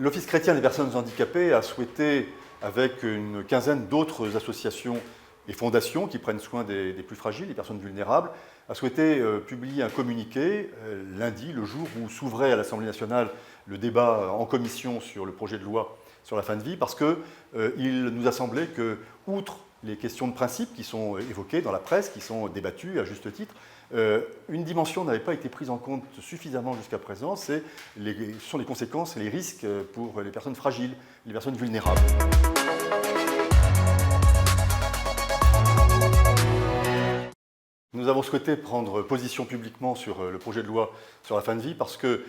L'Office chrétien des personnes handicapées a souhaité, avec une quinzaine d'autres associations et fondations qui prennent soin des plus fragiles, des personnes vulnérables, a souhaité publier un communiqué lundi, le jour où s'ouvrait à l'Assemblée nationale le débat en commission sur le projet de loi sur la fin de vie, parce qu'il nous a semblé que, outre les questions de principe qui sont évoquées dans la presse, qui sont débattues à juste titre, une dimension n'avait pas été prise en compte suffisamment jusqu'à présent, ce sont les conséquences et les risques pour les personnes fragiles, les personnes vulnérables. Nous avons souhaité prendre position publiquement sur le projet de loi sur la fin de vie parce que,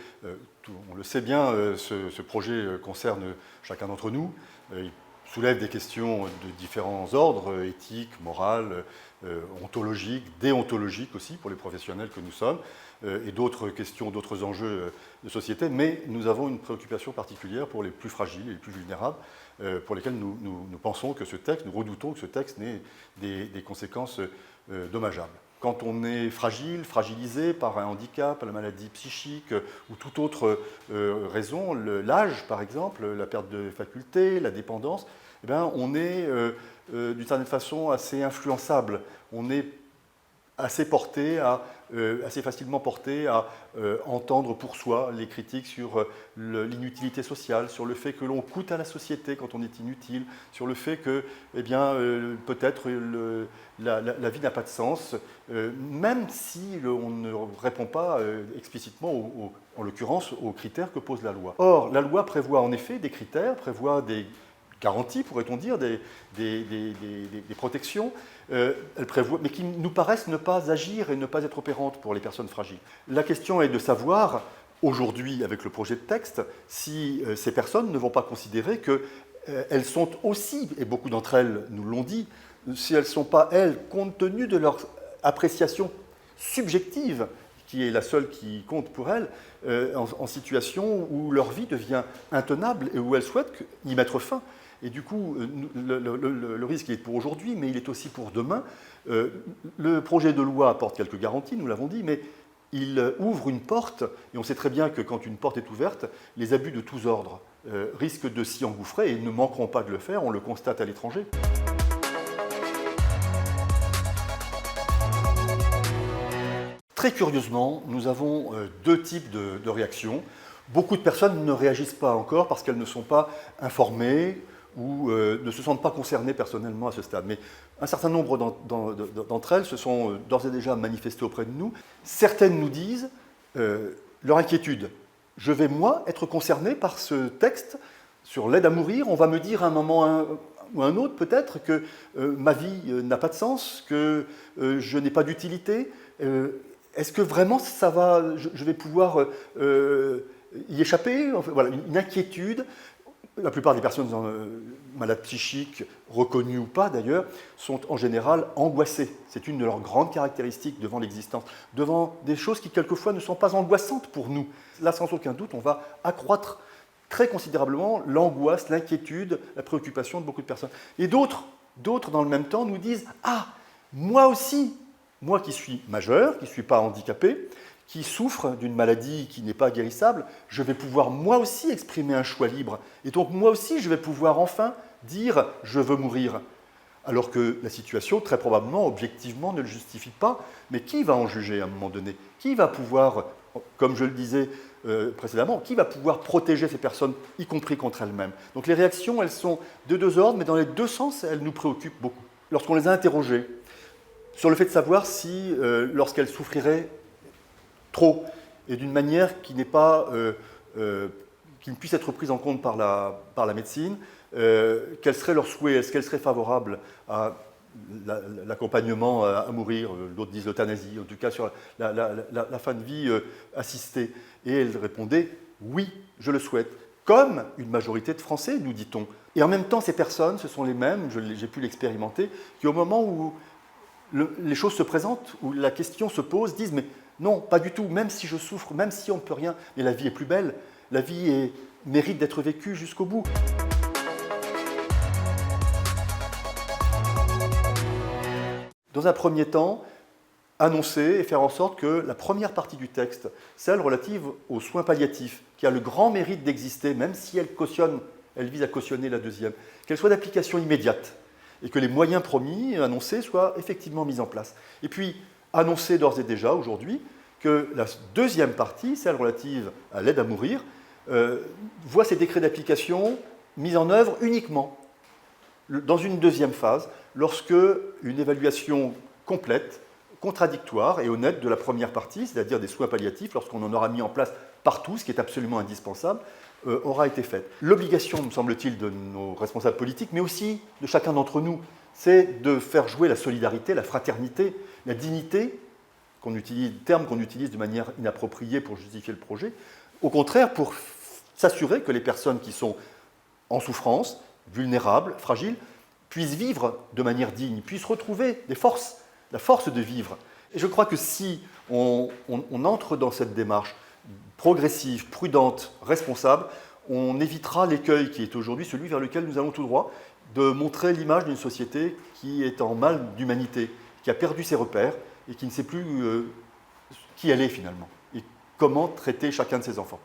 on le sait bien, ce projet concerne chacun d'entre nous. Il soulève des questions de différents ordres, éthiques, morales, ontologiques, déontologiques aussi pour les professionnels que nous sommes, et d'autres questions, d'autres enjeux de société. Mais nous avons une préoccupation particulière pour les plus fragiles et les plus vulnérables, pour lesquels nous pensons que ce texte, nous redoutons que ce texte n'ait des conséquences dommageables. Quand on est fragile, fragilisé par un handicap, la maladie psychique ou toute autre raison, l'âge par exemple, la perte de facultés, la dépendance, eh bien, on est d'une certaine façon assez influençable. On est assez facilement porté à entendre pour soi les critiques sur l'inutilité sociale, sur le fait que l'on coûte à la société quand on est inutile, sur le fait que eh bien, peut-être la vie n'a pas de sens, même si on ne répond pas explicitement, en l'occurrence, aux critères que pose la loi. Or, la loi prévoit en effet des critères, prévoit des garanties, pourrait-on dire, des protections, mais qui nous paraissent ne pas agir et ne pas être opérantes pour les personnes fragiles. La question est de savoir, aujourd'hui, avec le projet de texte, si ces personnes ne vont pas considérer qu'elles sont aussi, et beaucoup d'entre elles nous l'ont dit, si elles ne sont pas, elles, compte tenu de leur appréciation subjective, qui est la seule qui compte pour elles, en situation où leur vie devient intenable et où elles souhaitent y mettre fin. Et du coup, le risque il est pour aujourd'hui, mais il est aussi pour demain. Le projet de loi apporte quelques garanties, nous l'avons dit, mais il ouvre une porte, et on sait très bien que quand une porte est ouverte, les abus de tous ordres risquent de s'y engouffrer, et ils ne manqueront pas de le faire, on le constate à l'étranger. Très curieusement, nous avons deux types de réactions. Beaucoup de personnes ne réagissent pas encore parce qu'elles ne sont pas informées, ou ne se sentent pas concernées personnellement à ce stade. Mais un certain nombre d'entre elles se sont d'ores et déjà manifestées auprès de nous. Certaines nous disent leur inquiétude. Je vais, moi, être concerné par ce texte sur l'aide à mourir. On va me dire à un moment ou à un autre, peut-être, que ma vie n'a pas de sens, que je n'ai pas d'utilité. Est-ce que vraiment je vais pouvoir y échapper? Enfin, voilà, une inquiétude. La plupart des personnes malades psychiques, reconnues ou pas d'ailleurs, sont en général angoissées. C'est une de leurs grandes caractéristiques devant l'existence, devant des choses qui quelquefois ne sont pas angoissantes pour nous. Là, sans aucun doute, on va accroître très considérablement l'angoisse, l'inquiétude, la préoccupation de beaucoup de personnes. Et d'autres, dans le même temps, nous disent « Ah, moi aussi, moi qui suis majeur, qui ne suis pas handicapé, qui souffre d'une maladie qui n'est pas guérissable, je vais pouvoir moi aussi exprimer un choix libre. Et donc moi aussi, je vais pouvoir enfin dire « je veux mourir ». Alors que la situation, très probablement, objectivement, ne le justifie pas. Mais qui va en juger à un moment donné? Qui va pouvoir, comme je le disais précédemment, qui va pouvoir protéger ces personnes, y compris contre elles-mêmes? Donc les réactions, elles sont de deux ordres, mais dans les deux sens, elles nous préoccupent beaucoup. Lorsqu'on les a interrogées sur le fait de savoir si, lorsqu'elles souffriraient trop, et d'une manière qui n'est pas, qui ne puisse être prise en compte par la médecine, quel serait leur souhait? Est-ce qu'elles seraient favorables à l'accompagnement à mourir, d'autres disent l'euthanasie, en tout cas sur la fin de vie assistée? Et elles répondaient « oui, je le souhaite », comme une majorité de Français, nous dit-on. Et en même temps, ces personnes, ce sont les mêmes, j'ai pu l'expérimenter, qui au moment où les choses se présentent, où la question se pose, disent « mais non, pas du tout, même si je souffre, même si on ne peut rien, mais la vie est plus belle, la vie mérite d'être vécue jusqu'au bout. » Dans un premier temps, annoncer et faire en sorte que la première partie du texte, celle relative aux soins palliatifs, qui a le grand mérite d'exister, même si elle vise à cautionner la deuxième, qu'elle soit d'application immédiate et que les moyens promis, annoncés, soient effectivement mis en place. Et puis, annoncer d'ores et déjà, aujourd'hui, que la deuxième partie, celle relative à l'aide à mourir, voit ces décrets d'application mis en œuvre uniquement dans une deuxième phase, lorsque une évaluation complète, contradictoire et honnête de la première partie, c'est-à-dire des soins palliatifs, lorsqu'on en aura mis en place partout, ce qui est absolument indispensable, aura été faite. L'obligation, me semble-t-il, de nos responsables politiques, mais aussi de chacun d'entre nous, c'est de faire jouer la solidarité, la fraternité, la dignité, terme qu'on utilise de manière inappropriée pour justifier le projet, au contraire pour s'assurer que les personnes qui sont en souffrance, vulnérables, fragiles, puissent vivre de manière digne, puissent retrouver des forces, la force de vivre. Et je crois que si on entre dans cette démarche progressive, prudente, responsable, on évitera l'écueil qui est aujourd'hui celui vers lequel nous allons tout droit, de montrer l'image d'une société qui est en mal d'humanité, qui a perdu ses repères et qui ne sait plus qui elle est finalement, et comment traiter chacun de ses enfants.